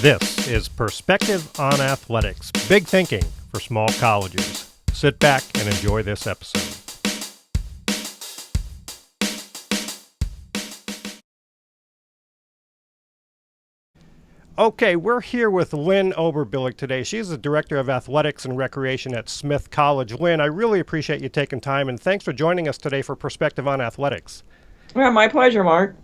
This is Perspective on Athletics, big thinking for small colleges. Sit back and enjoy this episode. Okay, we're here with Lynn Oberbillig today. She's the Director of Athletics and Recreation at Smith College. Lynn, I really appreciate you taking time, and thanks for joining us today for Perspective on Athletics. Yeah, my pleasure, Mark.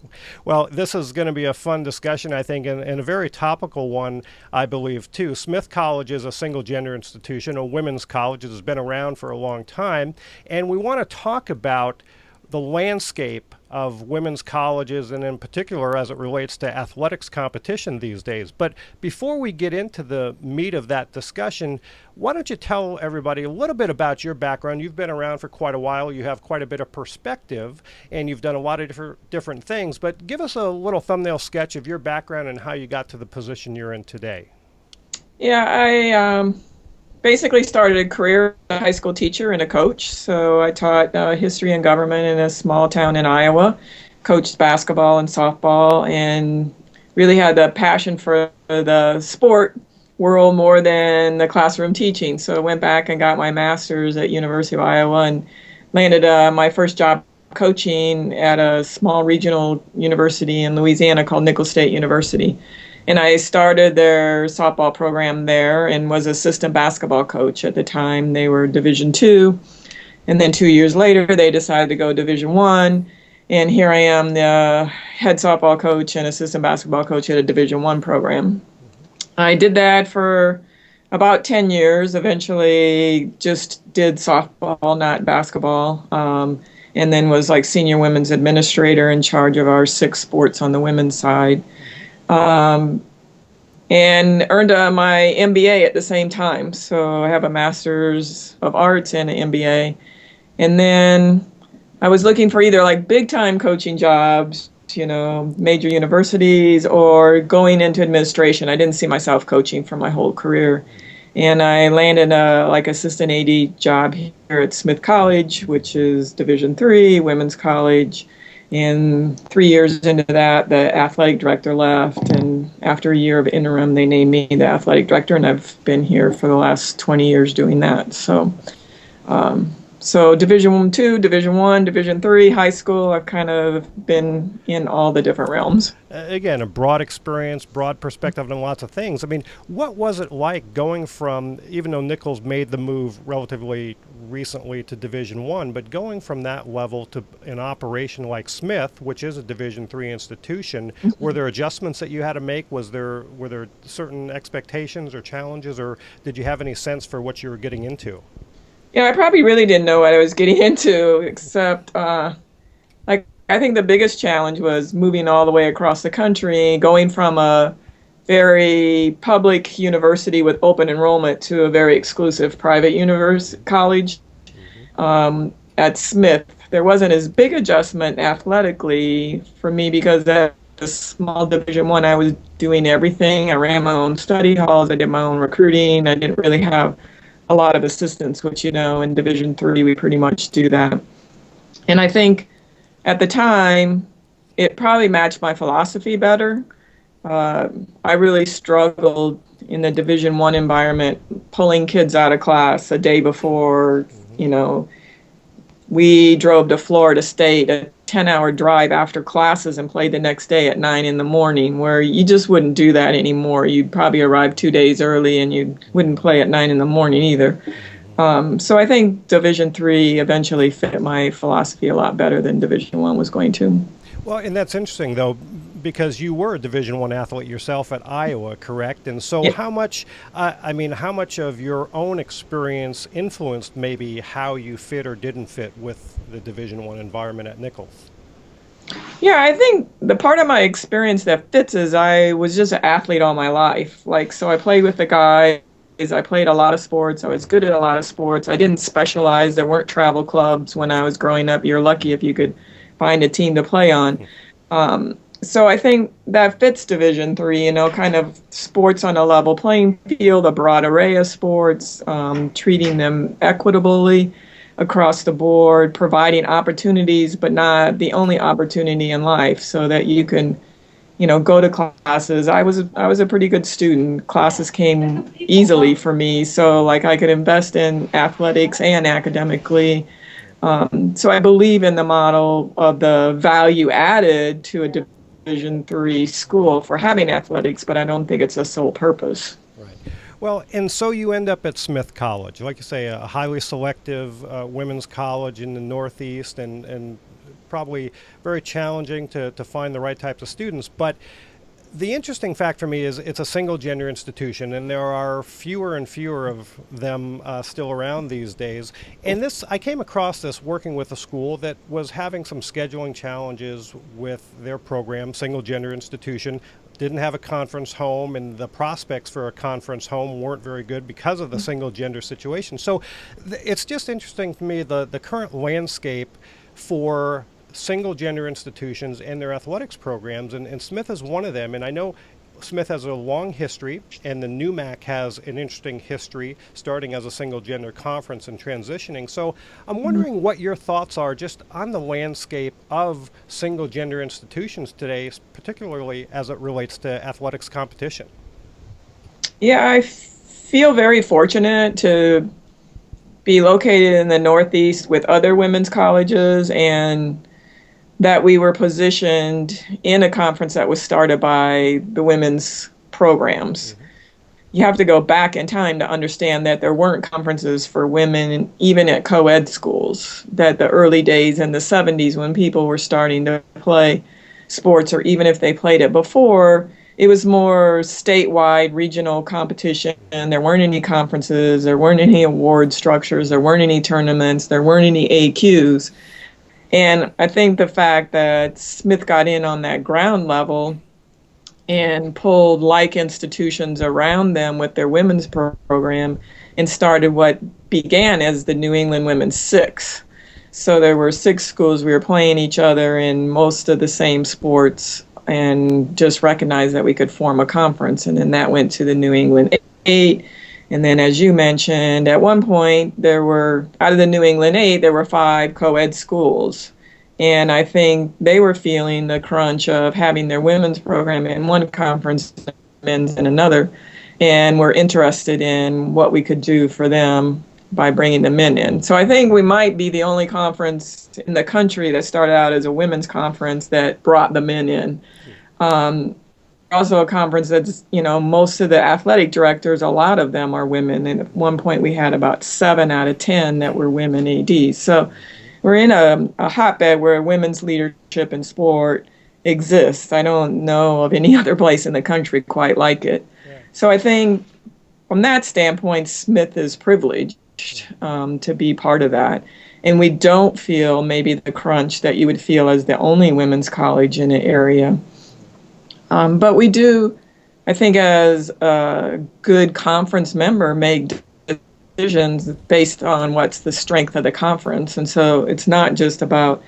Well, this is going to be a fun discussion, I think, and a very topical one, I believe, too. Smith College is a single-gender institution, a women's college that has been around for a long time, and we want to talk about the landscape of women's colleges, and in particular as it relates to athletics competition these days. But before we get into the meat of that discussion, why don't you tell everybody a little bit about your background? You've been around for quite a while, you have quite a bit of perspective, and you've done a lot of different things, but give us a little thumbnail sketch of your background and how you got to the position you're in today. Yeah, I basically started a career as a high school teacher and a coach. So I taught history and government in a small town in Iowa, coached basketball and softball, and really had a passion for the sport world more than the classroom teaching. So I went back and got my master's at University of Iowa and landed my first job coaching at a small regional university in Louisiana called Nicholls State University. And I started their softball program there and was assistant basketball coach at the time. They were Division II. And then 2 years later, they decided to go Division I. And here I am, the head softball coach and assistant basketball coach at a Division I program. I did that for about 10 years, eventually just did softball, not basketball, and then was like senior women's administrator in charge of our 6 sports on the women's side. And earned my MBA at the same time. So I have a Master's of Arts and an MBA. And then I was looking for either like big time coaching jobs, major universities, or going into administration. I didn't see myself coaching for my whole career. And I landed a assistant AD job here at Smith College, which is Division III, women's college. And 3 years into that, the athletic director left, and after a year of interim, they named me the athletic director, and I've been here for the last 20 years doing that. So Division II, Division I, Division III, high school, I've kind of been in all the different realms. Again, a broad experience, broad perspective on lots of things. I mean, what was it like going from, even though Nicholls made the move relatively recently to Division I, but going from that level to an operation like Smith, which is a Division III institution, were there adjustments that you had to make? Were there certain expectations or challenges, or did you have any sense for what you were getting into? Yeah, I probably really didn't know what I was getting into, except I think the biggest challenge was moving all the way across the country, going from a very public university with open enrollment to a very exclusive private college. At Smith, there wasn't as big adjustment athletically for me because at a small Division I was doing everything. I ran my own study halls, I did my own recruiting, I didn't really have a lot of assistance, which, in Division III, we pretty much do that. And I think at the time, it probably matched my philosophy better. I really struggled in the Division I environment, pulling kids out of class a day before, we drove to Florida State, a 10-hour drive after classes, and played the next day at 9 in the morning, where you just wouldn't do that anymore. You'd probably arrive 2 days early and you wouldn't play at 9 in the morning either. So I think Division III eventually fit my philosophy a lot better than Division I was going to. Well, and that's interesting, though, because you were a Division I athlete yourself at Iowa, correct? And so Yeah. how much of your own experience influenced maybe how you fit or didn't fit with the Division I environment at Nicholls? Yeah, I think the part of my experience that fits is I was just an athlete all my life. So I played with the guys, I played a lot of sports, I was good at a lot of sports. I didn't specialize, there weren't travel clubs when I was growing up. You're lucky if you could find a team to play on. So I think that fits Division III, kind of sports on a level playing field, a broad array of sports, treating them equitably across the board, providing opportunities, but not the only opportunity in life, so that you can go to classes. I was a pretty good student. Classes came easily for me, so like I could invest in athletics and academically. So I believe in the model of the value added to a Division III school for having athletics, but I don't think it's a sole purpose. Right. Well, and so you end up at Smith College, like you say, a highly selective women's college in the Northeast, and probably very challenging to find the right types of students. But the interesting fact for me is it's a single gender institution, and there are fewer and fewer of them still around these days. And I came across this working with a school that was having some scheduling challenges with their program, single gender institution, didn't have a conference home, and the prospects for a conference home weren't very good because of the single gender situation. So it's just interesting to me, the current landscape for single gender institutions and their athletics programs, and Smith is one of them. And I know Smith has a long history, and the NEWMAC has an interesting history, starting as a single gender conference and transitioning. So I'm wondering what your thoughts are just on the landscape of single gender institutions today, particularly as it relates to athletics competition. Yeah, I feel very fortunate to be located in the Northeast with other women's colleges, and that we were positioned in a conference that was started by the women's programs. Mm-hmm. You have to go back in time to understand that there weren't conferences for women, even at co-ed schools, that the early days in the 70s when people were starting to play sports, or even if they played it before, it was more statewide, regional competition. And there weren't any conferences, there weren't any award structures, there weren't any tournaments, there weren't any AQs. And I think the fact that Smith got in on that ground level and pulled like institutions around them with their women's program and started what began as the New England Women's Six. So there were 6 schools. We were playing each other in most of the same sports, and just recognized that we could form a conference. And then that went to the New England 8. And then, as you mentioned, at one point, out of the New England 8, there were 5 co-ed schools. And I think they were feeling the crunch of having their women's program in one conference, men's in another, and were interested in what we could do for them by bringing the men in. So I think we might be the only conference in the country that started out as a women's conference that brought the men in. Also a conference that's, most of the athletic directors, a lot of them are women. And at one point we had about 7 out of 10 that were women ADs. So we're in a hotbed where women's leadership in sport exists. I don't know of any other place in the country quite like it. Yeah. So I think from that standpoint, Smith is privileged to be part of that. And we don't feel maybe the crunch that you would feel as the only women's college in the area. But we do, I think, as a good conference member, make decisions based on what's the strength of the conference. And so it's not just about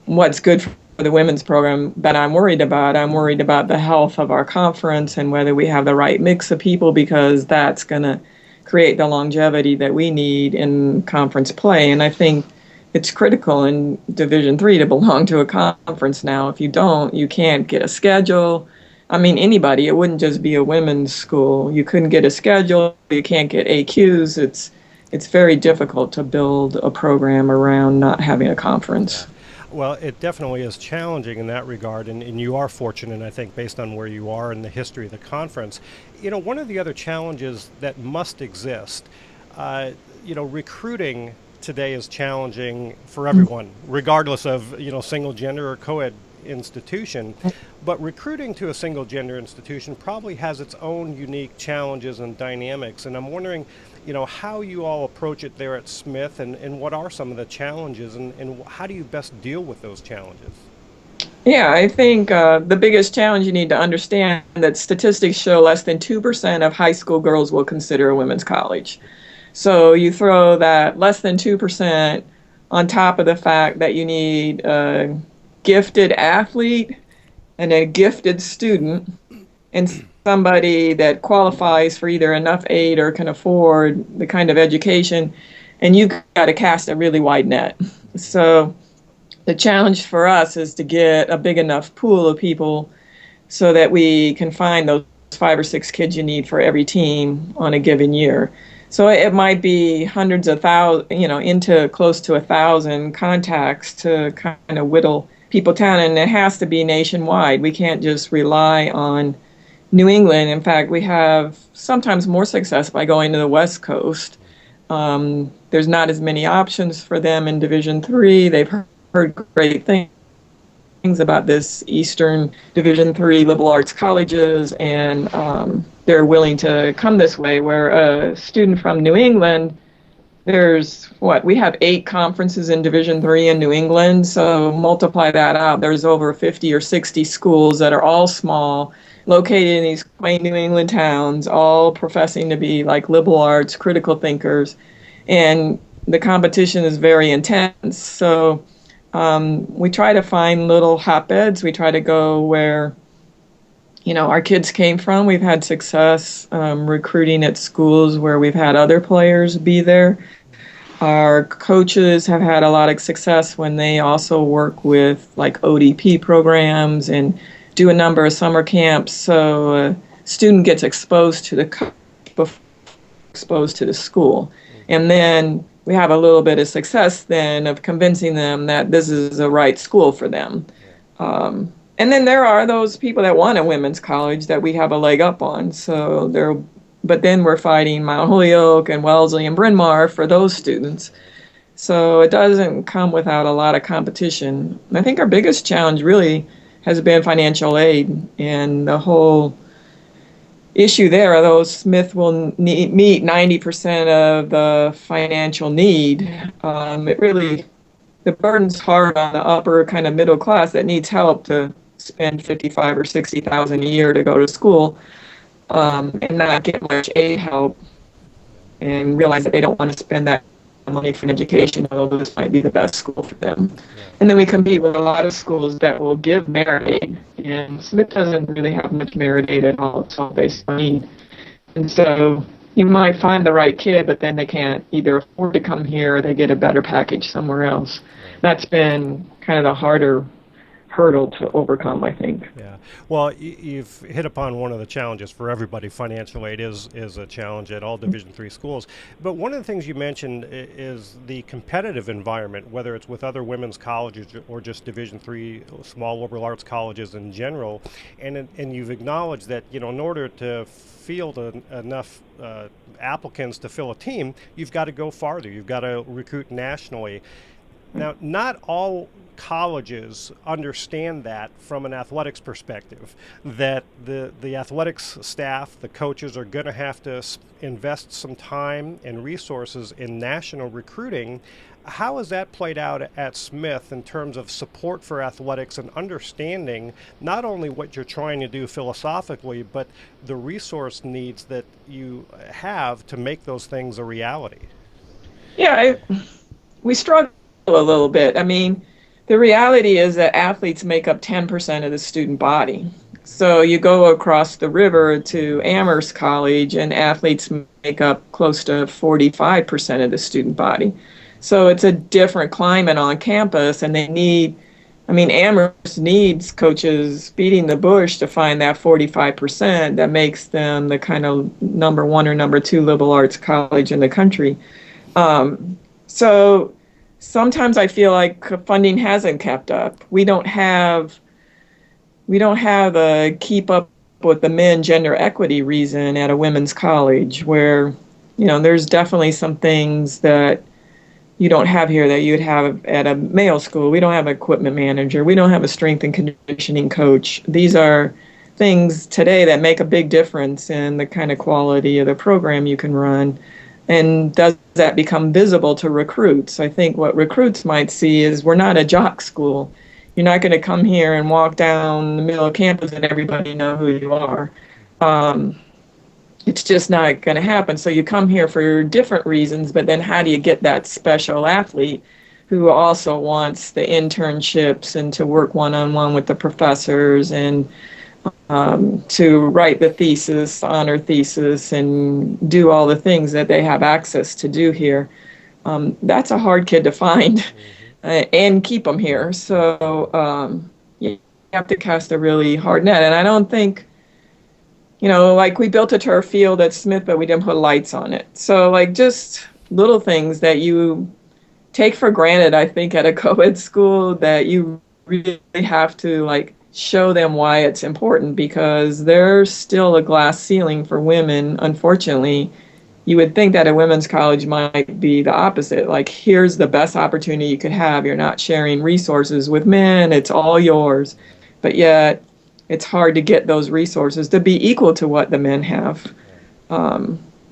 what's good for the women's program that I'm worried about. I'm worried about the health of our conference and whether we have the right mix of people, because that's going to create the longevity that we need in conference play. And I think it's critical in Division III to belong to a conference now. If you don't, you can't get a schedule. I mean, anybody, it wouldn't just be a women's school. You couldn't get a schedule. You can't get AQs. It's very difficult to build a program around not having a conference. Well, it definitely is challenging in that regard, and you are fortunate, I think, based on where you are in the history of the conference. One of the other challenges that must exist, recruiting today is challenging for everyone, regardless of, single gender or co-ed institution. But recruiting to a single gender institution probably has its own unique challenges and dynamics. And I'm wondering, how you all approach it there at Smith, and what are some of the challenges, and how do you best deal with those challenges? Yeah, I think the biggest challenge, you need to understand that statistics show less than 2% of high school girls will consider a women's college. So you throw that less than 2% on top of the fact that you need a gifted athlete and a gifted student and somebody that qualifies for either enough aid or can afford the kind of education, and you've got to cast a really wide net. So The challenge for us is to get a big enough pool of people so that we can find those 5 or 6 kids you need for every team on a given year. So it might be hundreds of thousands, into close to 1,000 contacts to kind of whittle people down, and it has to be nationwide. We can't just rely on New England. In fact, we have sometimes more success by going to the West Coast. There's not as many options for them in Division III. They've heard great things about this Eastern Division III liberal arts colleges, and they're willing to come this way. Where a student from New England, we have 8 conferences in Division III in New England, so multiply that out. There's over 50 or 60 schools that are all small, located in these quaint New England towns, all professing to be like liberal arts, critical thinkers, and the competition is very intense. So we try to find little hotbeds. We try to go where, our kids came from. We've had success recruiting at schools where we've had other players be there. Our coaches have had a lot of success when they also work with like ODP programs and do a number of summer camps. So a student gets exposed to the school. And then we have a little bit of success then of convincing them that this is the right school for them. And then there are those people that want a women's college that we have a leg up on. But then we're fighting Mount Holyoke and Wellesley and Bryn Mawr for those students. So it doesn't come without a lot of competition. And I think our biggest challenge really has been financial aid, and the whole issue there, although Smith will meet 90% of the financial need, the burden's hard on the upper kind of middle class that needs help to spend $55,000 or $60,000 a year to go to school, and not get much aid help, and realize that they don't want to spend that money for an education, although this might be the best school for them. And then we compete with a lot of schools that will give merit aid, and Smith doesn't really have much merit aid at all. It's all based on need. And so you might find the right kid, but then they can't either afford to come here or they get a better package somewhere else. That's been kind of the harder hurdle to overcome, I think. Yeah. Well, you've hit upon one of the challenges for everybody. Financial aid is a challenge at all Division III schools. But one of the things you mentioned is the competitive environment, whether it's with other women's colleges or just Division III small liberal arts colleges in general. And you've acknowledged that, in order to field enough applicants to fill a team, you've got to go farther. You've got to recruit nationally. Now, not all colleges understand that from an athletics perspective, that the athletics staff, the coaches, are going to have to invest some time and resources in national recruiting. How has that played out at Smith in terms of support for athletics and understanding not only what you're trying to do philosophically, but the resource needs that you have to make those things a reality? Yeah, we struggle a little bit. I mean, the reality is that athletes make up 10% of the student body. So you go across the river to Amherst College, and athletes make up close to 45% of the student body. So it's a different climate on campus, and Amherst needs coaches beating the bush to find that 45% that makes them the kind of number 1 or number 2 liberal arts college in the country. So sometimes I feel like funding hasn't kept up. We don't have a keep up with the men gender equity reason at a women's college, where, there's definitely some things that you don't have here that you'd have at a male school. We don't have an equipment manager. We don't have a strength and conditioning coach. These are things today that make a big difference in the kind of quality of the program you can run. And does that become visible to recruits? I think what recruits might see is we're not a jock school. You're not going to come here and walk down the middle of campus and everybody know who you are. It's just not going to happen. So you come here for different reasons, but then how do you get that special athlete who also wants the internships and to work one-on-one with the professors and to write the thesis, honor thesis, and do all the things that they have access to do here? That's a hard kid to find. and keep them here. So you have to cast a really hard net. And I don't think, like we built a turf field at Smith, but we didn't put lights on it. So like just little things that you take for granted, I think, at a co-ed school that you really have to like show them why it's important, because there's still a glass ceiling for women, unfortunately. You would think that a women's college might be the opposite. Like, here's the best opportunity you could have. You're not sharing resources with men. It's all yours. But yet, it's hard to get those resources to be equal to what the men have.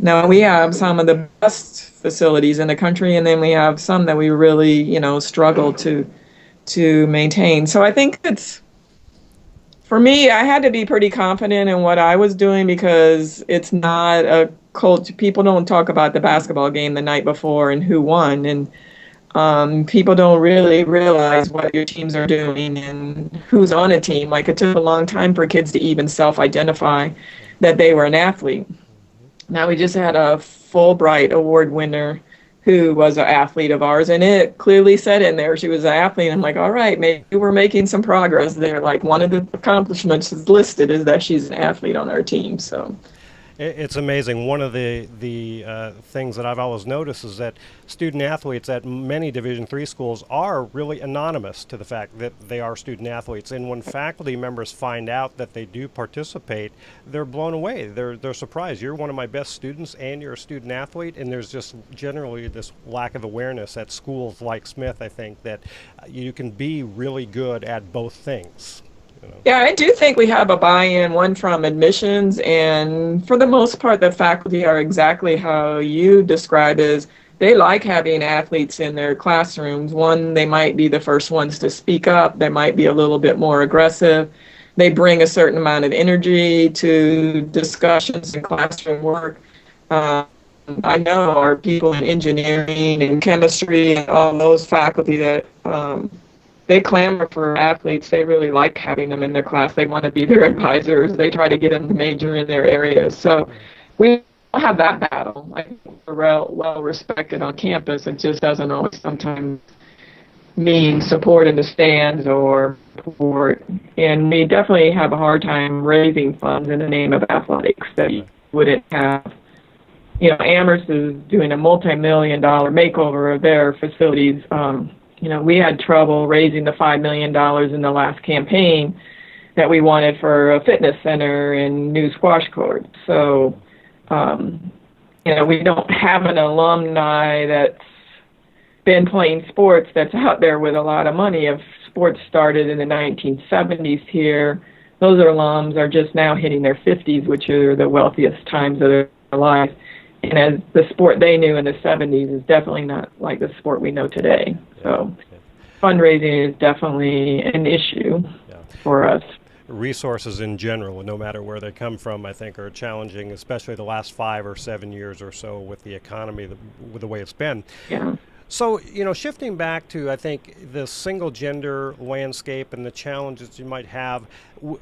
Now, we have some of the best facilities in the country, and then we have some that we really, struggle to maintain. So I think for me, I had to be pretty confident in what I was doing, because it's not a cult. People don't talk about the basketball game the night before and who won, and people don't really realize what your teams are doing and who's on a team. Like, it took a long time for kids to even self-identify that they were an athlete. Now, we just had a Fulbright Award winner who was an athlete of ours, and it clearly said in there she was an athlete. I'm like, all right, maybe we're making some progress there. Like, one of the accomplishments is listed is that she's an athlete on our team. So it's amazing. One of the things that I've always noticed is that student athletes at many Division III schools are really anonymous to the fact that they are student athletes. And when faculty members find out that they do participate, they're blown away. They're surprised. You're one of my best students and you're a student athlete. And there's just generally this lack of awareness at schools like Smith, I think, that you can be really good at both things. Yeah, I do think we have a buy-in, one from admissions, and for the most part, the faculty are exactly how you describe is they like having athletes in their classrooms. One, they might be the first ones to speak up. They might be a little bit more aggressive. They bring a certain amount of energy to discussions and classroom work. I know our people in engineering and chemistry and all those faculty that they clamor for athletes. They really like having them in their class. They want to be their advisors. They try to get them to major in their areas. So we don't have that battle. I think we're well respected on campus. It just doesn't always sometimes mean support in the stands or support. And we definitely have a hard time raising funds in the name of athletics that you wouldn't have. Amherst is doing a multi-million-dollar makeover of their facilities. We had trouble raising the $5 million in the last campaign that we wanted for a fitness center and new squash courts. So, we don't have an alumni that's been playing sports that's out there with a lot of money. If sports started in the 1970s here, those alums are just now hitting their 50s, which are the wealthiest times of their lives. And as the sport they knew in the 70s is definitely not like the sport we know today. So fundraising is definitely an issue for us. Resources in general, no matter where they come from, I think are challenging, especially the last 5 or 7 years or so with the economy, with the way it's been. Yeah. So, shifting back to, I think, the single gender landscape and the challenges you might have,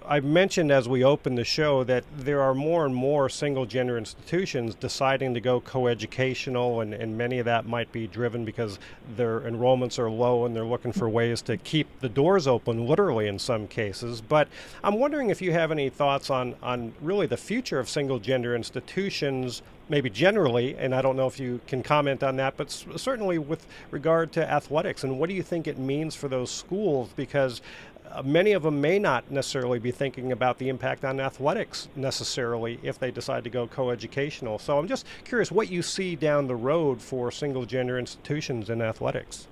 I mentioned as we opened the show that there are more and more single gender institutions deciding to go coeducational, and many of that might be driven because their enrollments are low and they're looking for ways to keep the doors open, literally in some cases. But I'm wondering if you have any thoughts on really the future of single gender institutions, maybe generally, and I don't know if you can comment on that, but certainly with regard to athletics. And what do you think it means for those schools? Because many of them may not necessarily be thinking about the impact on athletics necessarily if they decide to go coeducational. So I'm just curious what you see down the road for single gender institutions in athletics.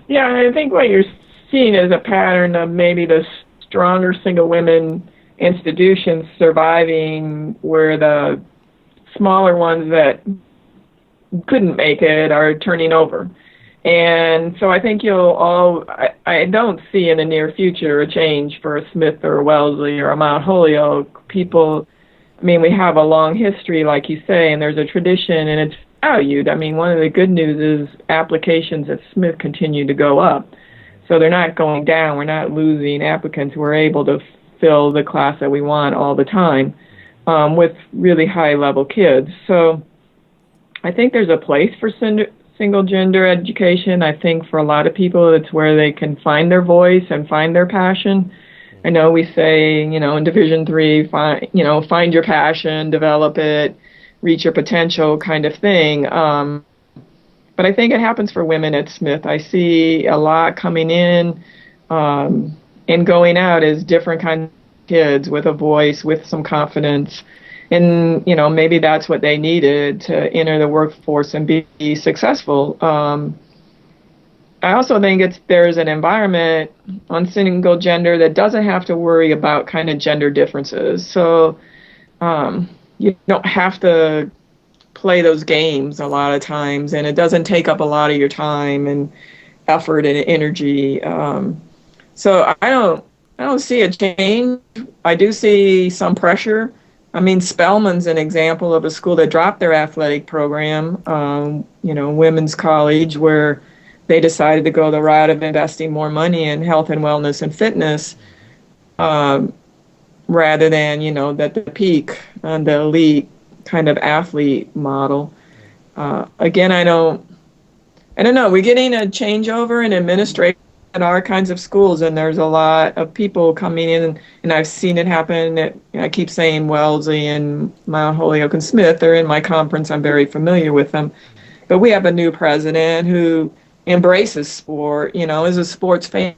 Yeah, I think what you're seeing is a pattern of maybe the stronger single women institutions surviving where the smaller ones that couldn't make it are turning over. And so I think I don't see in the near future a change for a Smith or a Wellesley or a Mount Holyoke. People, we have a long history, like you say, and there's a tradition and it's valued. One of the good news is applications at Smith continue to go up. So they're not going down. We're not losing applicants. We're able to fill the class that we want all the time. With really high-level kids. So I think there's a place for single gender education. I think for a lot of people, it's where they can find their voice and find their passion. I know we say, in Division III, find your passion, develop it, reach your potential kind of thing. But I think it happens for women at Smith. I see a lot coming in and going out as different kinds of kids with a voice, with some confidence. And, maybe that's what they needed to enter the workforce and be successful. I also think there's an environment on single gender that doesn't have to worry about kind of gender differences. So you don't have to play those games a lot of times, and it doesn't take up a lot of your time and effort and energy. So I don't see a change. I do see some pressure. I mean, Spelman's an example of a school that dropped their athletic program, women's college, where they decided to go the route of investing more money in health and wellness and fitness, rather than, the peak and the elite kind of athlete model. Again, I don't know. We're getting a changeover in administration at our kinds of schools, and there's a lot of people coming in, and I've seen it happen. I keep saying Wellesley and Mount Holyoke and Smith. They're in my conference. I'm very familiar with them. But we have a new president who embraces sport, is a sports fan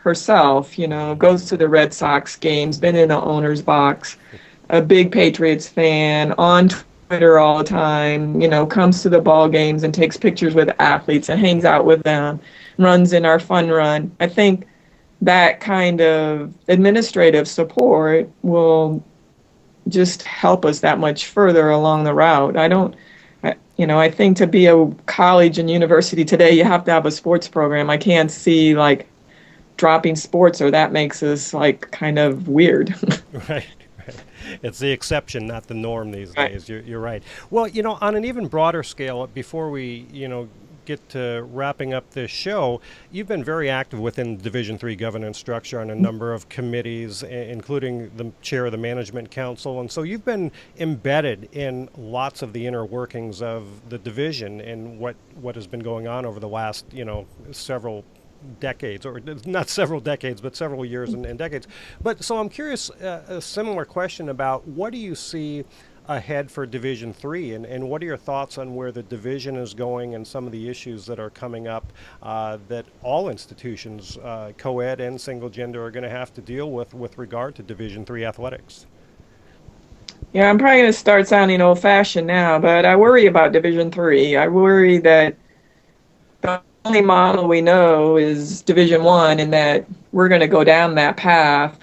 herself, goes to the Red Sox games, been in the owner's box, a big Patriots fan, on Twitter all the time, comes to the ball games and takes pictures with athletes and hangs out with them, runs in our fun run. I think that kind of administrative support will just help us that much further along the route. I think to be a college and university today, you have to have a sports program. I can't see dropping sports, or that makes us kind of weird. Right. It's the exception, not the norm these days. You're right. Well, on an even broader scale, before we, get to wrapping up this show, you've been very active within Division III governance structure on a number of committees, including the chair of the Management Council. And so you've been embedded in lots of the inner workings of the division and what has been going on over the last, several decades, or not several decades, but several years and decades. But so I'm curious, a similar question about what do you see ahead for Division III, and what are your thoughts on where the division is going and some of the issues that are coming up that all institutions, co-ed and single gender, are going to have to deal with regard to Division III athletics? Yeah, I'm probably going to start sounding old-fashioned now, but I worry about Division III. I worry that the only model we know is Division I, and that we're going to go down that path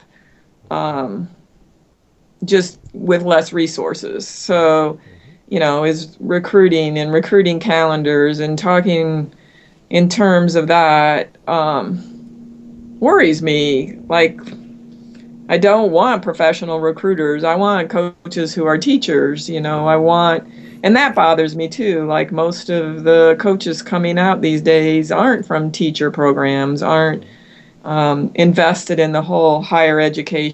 just with less resources. So, is recruiting and recruiting calendars and talking in terms of that worries me. I don't want professional recruiters. I want coaches who are teachers. And that bothers me too. Most of the coaches coming out these days aren't from teacher programs, aren't invested in the whole higher education.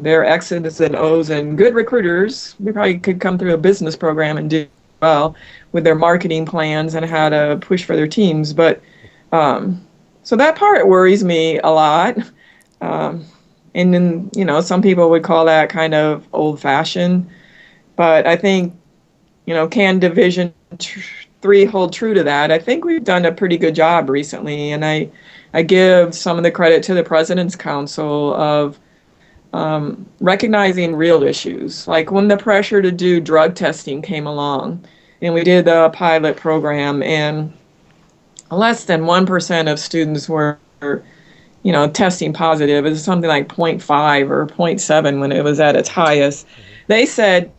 They're X's and O's and good recruiters. We probably could come through a business program and do well with their marketing plans and how to push for their teams. But so that part worries me a lot. And then, some people would call that kind of old-fashioned. But I think, can Division III hold true to that? I think we've done a pretty good job recently. And I give some of the credit to the President's Council of recognizing real issues. When the pressure to do drug testing came along, and we did a pilot program, and less than 1% of students were, testing positive. It was something like 0.5 or 0.7 when it was at its highest. They said,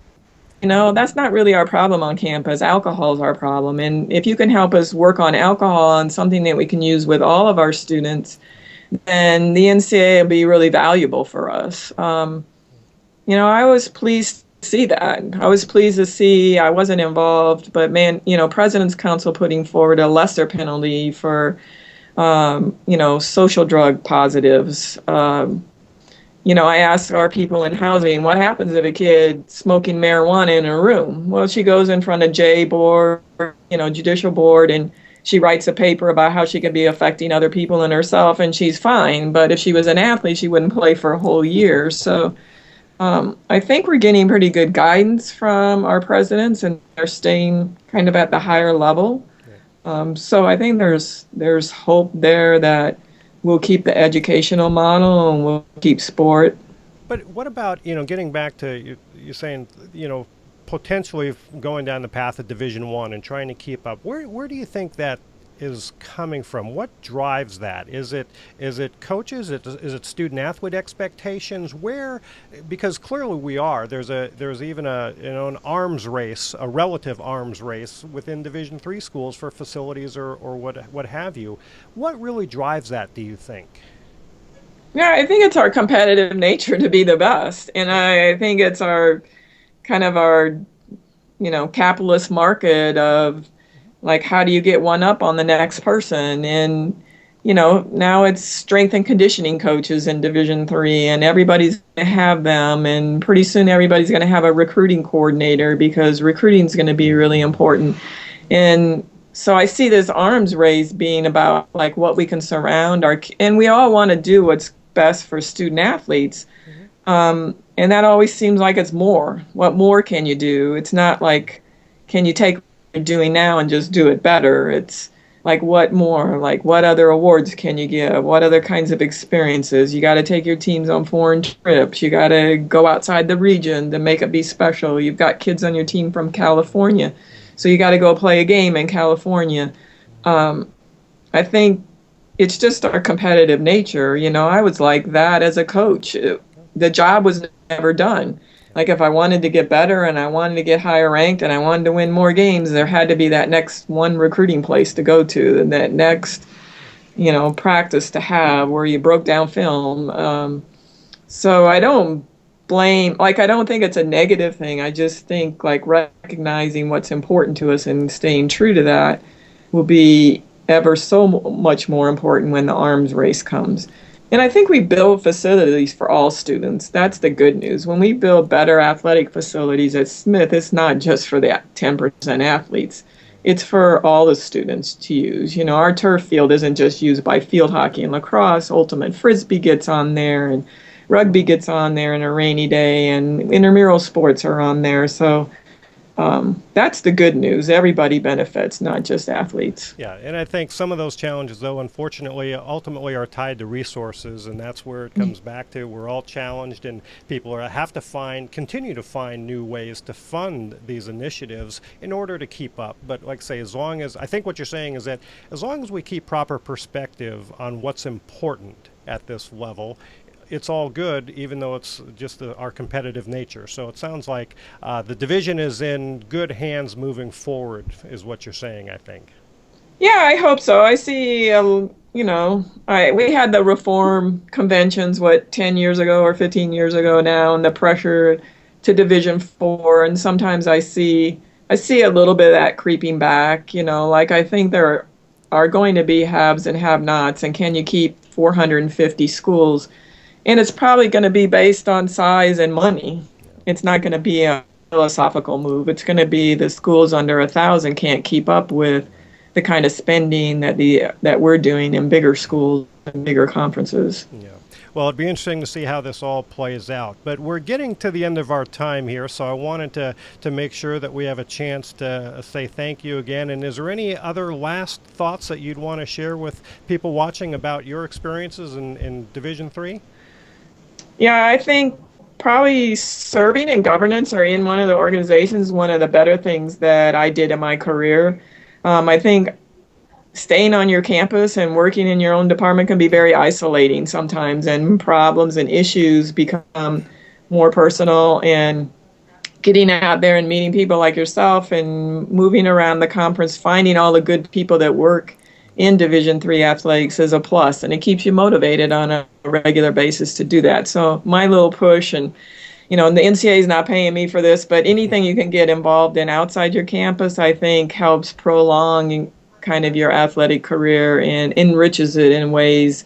that's not really our problem on campus. Alcohol is our problem. And if you can help us work on alcohol and something that we can use with all of our students, then the NCAA will be really valuable for us. I was pleased to see that. I was pleased to see, I wasn't involved, but President's Council putting forward a lesser penalty for, social drug positives. I ask our people in housing, what happens if a kid smoking marijuana in a room? Well, she goes in front of J board, judicial board, and she writes a paper about how she could be affecting other people and herself, and she's fine. But if she was an athlete, she wouldn't play for a whole year. So I think we're getting pretty good guidance from our presidents, and they're staying kind of at the higher level. So I think there's hope there that we'll keep the educational model and we'll keep sport. But what about, getting back to you saying, potentially going down the path of Division One and trying to keep up? Where do you think that is coming from? What drives that? Is it coaches? Is it student athlete expectations? Where? Because clearly we are. There's even an arms race, a relative arms race within Division III schools for facilities or what have you. What really drives that, do you think? Yeah, I think it's our competitive nature to be the best, and I think it's our capitalist market of, like, how do you get one up on the next person? And, now it's strength and conditioning coaches in Division III, and everybody's going to have them. And pretty soon everybody's going to have a recruiting coordinator because recruiting is going to be really important. And so I see this arms race being about, like, what we can surround and we all want to do what's best for student athletes. And that always seems like it's more. What more can you do? It's not like, can you take you're doing now and just do it better. It's like, what more? Like, what other awards can you give? What other kinds of experiences? You got to take your teams on foreign trips. You got to go outside the region to make it be special. You've got kids on your team from California, so you got to go play a game in California. I think it's just our competitive nature. I was like that as a coach. The job was never done. Like, if I wanted to get better and I wanted to get higher ranked and I wanted to win more games, there had to be that next one recruiting place to go to, and that next, practice to have where you broke down film. So I don't I don't think it's a negative thing. I just think, like, recognizing what's important to us and staying true to that will be ever so much more important when the arms race comes. And I think we build facilities for all students. That's the good news. When we build better athletic facilities at Smith, it's not just for the 10% athletes. It's for all the students to use. Our turf field isn't just used by field hockey and lacrosse. Ultimate Frisbee gets on there, and rugby gets on there on a rainy day, and intramural sports are on there. So that's the good news. Everybody benefits, not just athletes. Yeah, and I think some of those challenges, though, unfortunately, ultimately are tied to resources, and that's where it comes back to. We're all challenged, and people have to continue to find new ways to fund these initiatives in order to keep up. But like I say, I think what you're saying is that as long as we keep proper perspective on what's important at this level, it's all good, even though it's just our competitive nature. So it sounds like the division is in good hands moving forward, is what you're saying, I think. Yeah, I hope so. I see, we had the reform conventions, 10 years ago or 15 years ago now, and the pressure to Division 4, and sometimes I see a little bit of that creeping back. I think there are going to be haves and have-nots, and can you keep 450 schools? And it's probably going to be based on size and money. It's not going to be a philosophical move. It's going to be the schools under 1,000 can't keep up with the kind of spending that we're doing in bigger schools and bigger conferences. Yeah. Well, it'd be interesting to see how this all plays out. But we're getting to the end of our time here, so I wanted to make sure that we have a chance to say thank you again. And is there any other last thoughts that you'd want to share with people watching about your experiences in Division III? Yeah, I think probably serving in governance or in one of the organizations, one of the better things that I did in my career. I think staying on your campus and working in your own department can be very isolating sometimes, and problems and issues become more personal, and getting out there and meeting people like yourself and moving around the conference, finding all the good people that work in Division III athletics is a plus, and it keeps you motivated on a regular basis to do that. So my little push, and the NCAA is not paying me for this, but anything you can get involved in outside your campus, I think helps prolong kind of your athletic career and enriches it in ways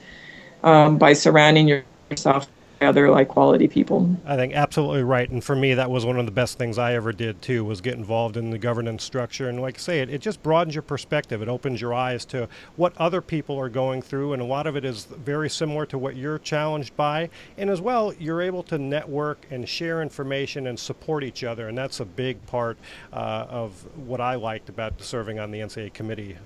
by surrounding yourself with other like quality people. I think absolutely right. And for me, that was one of the best things I ever did too, was get involved in the governance structure. And like I say, it just broadens your perspective. It opens your eyes to what other people are going through. And a lot of it is very similar to what you're challenged by. And as well, you're able to network and share information and support each other. And that's a big part of what I liked about serving on the NCAA committee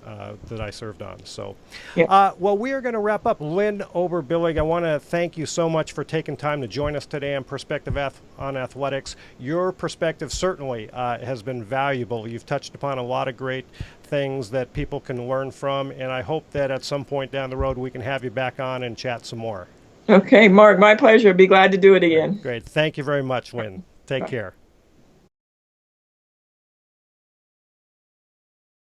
that I served on. So, Yeah. well, we are going to wrap up. Lynn Oberbillig, I want to thank you so much for taking time to join us today on Perspective on Athletics. Your perspective certainly has been valuable. You've touched upon a lot of great things that people can learn from, and I hope that at some point down the road we can have you back on and chat some more. Okay, Mark, my pleasure. Be glad to do it again. Great. Thank you very much, Lynn. Take care.